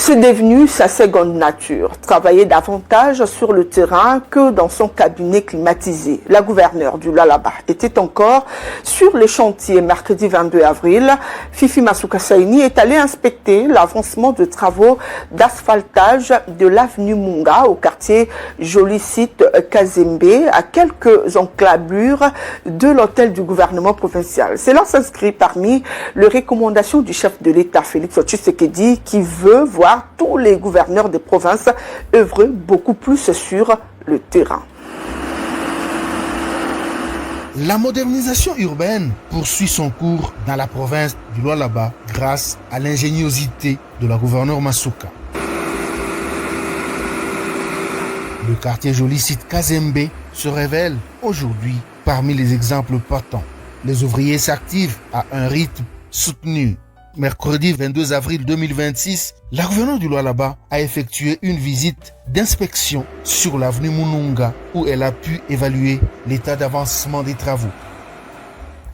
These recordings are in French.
C'est devenu sa seconde nature, travailler davantage sur le terrain que dans son cabinet climatisé. La gouverneure du Lualaba était encore sur les chantiers mercredi 22 avril. Fifi Masuka Saini est allée inspecter l'avancement de travaux d'asphaltage de l'avenue Munga au quartier Joli Site Kazembe, à quelques enclavures de l'hôtel du gouvernement provincial. Cela s'inscrit parmi les recommandations du chef de l'État, Félix Tshisekedi, qui veut voir tous les gouverneurs des provinces œuvrer beaucoup plus sur le terrain. La modernisation urbaine poursuit son cours dans la province du Lualaba grâce à l'ingéniosité de la gouverneure Masuka. Le quartier Joli Site Kazembe se révèle aujourd'hui parmi les exemples patents. Les ouvriers s'activent à un rythme soutenu. Mercredi 22 avril 2026, la gouverneure du Lualaba a effectué une visite d'inspection sur l'avenue Mununga où elle a pu évaluer l'état d'avancement des travaux.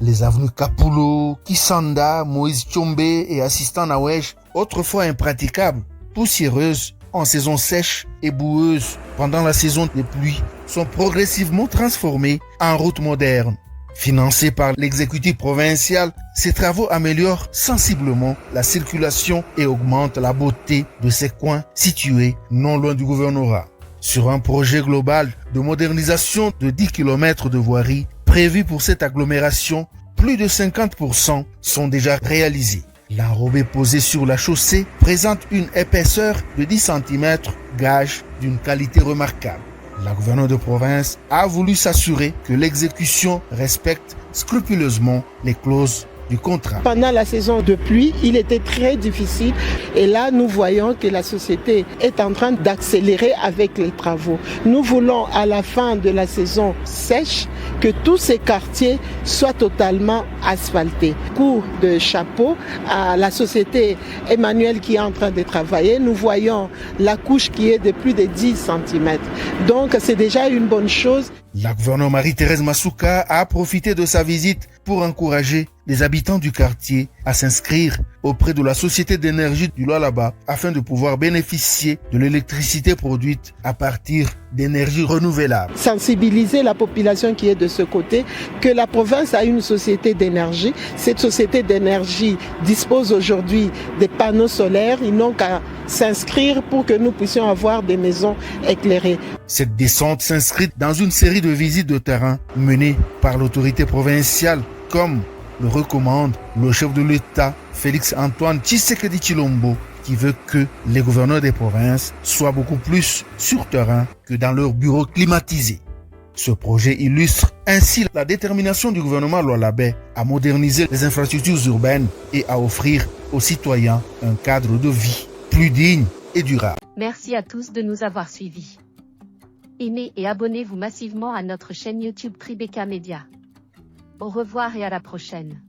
Les avenues Kapulo, Kisanda, Moïse Tchombe et Assistant Nawesh, autrefois impraticables, poussiéreuses en saison sèche et boueuses pendant la saison des pluies, sont progressivement transformées en routes modernes. Financés par l'exécutif provincial, ces travaux améliorent sensiblement la circulation et augmentent la beauté de ces coins situés non loin du gouvernorat. Sur un projet global de modernisation de 10 km de voirie prévu pour cette agglomération, plus de 50% sont déjà réalisés. L'enrobé posé sur la chaussée présente une épaisseur de 10 cm, gage d'une qualité remarquable. La gouverneure de province a voulu s'assurer que l'exécution respecte scrupuleusement les clauses du contrat. Pendant la saison de pluie, il était très difficile et là nous voyons que la société est en train d'accélérer avec les travaux. Nous voulons à la fin de la saison sèche que tous ces quartiers soient totalement asphaltés. Coup de chapeau à la société Emmanuel qui est en train de travailler. Nous voyons la couche qui est de plus de 10 cm. Donc c'est déjà une bonne chose. La gouverneure Marie-Thérèse Masuka a profité de sa visite pour encourager les habitants du quartier à s'inscrire auprès de la Société d'énergie du Lualaba afin de pouvoir bénéficier de l'électricité produite à partir d'énergies renouvelables. Sensibiliser la population qui est de ce côté que la province a une société d'énergie. Cette société d'énergie dispose aujourd'hui des panneaux solaires. Ils n'ont qu'à s'inscrire pour que nous puissions avoir des maisons éclairées. Cette descente s'inscrit dans une série de visites de terrain menées par l'autorité provinciale, comme le recommande le chef de l'État, Félix Antoine Tshisekedi Tshilombo, qui veut que les gouverneurs des provinces soient beaucoup plus sur terrain que dans leurs bureaux climatisés. Ce projet illustre ainsi la détermination du gouvernement lualabais à moderniser les infrastructures urbaines et à offrir aux citoyens un cadre de vie plus digne et durable. Merci à tous de nous avoir suivis. Aimez et abonnez-vous massivement à notre chaîne YouTube Tribeca Media. Au revoir et à la prochaine.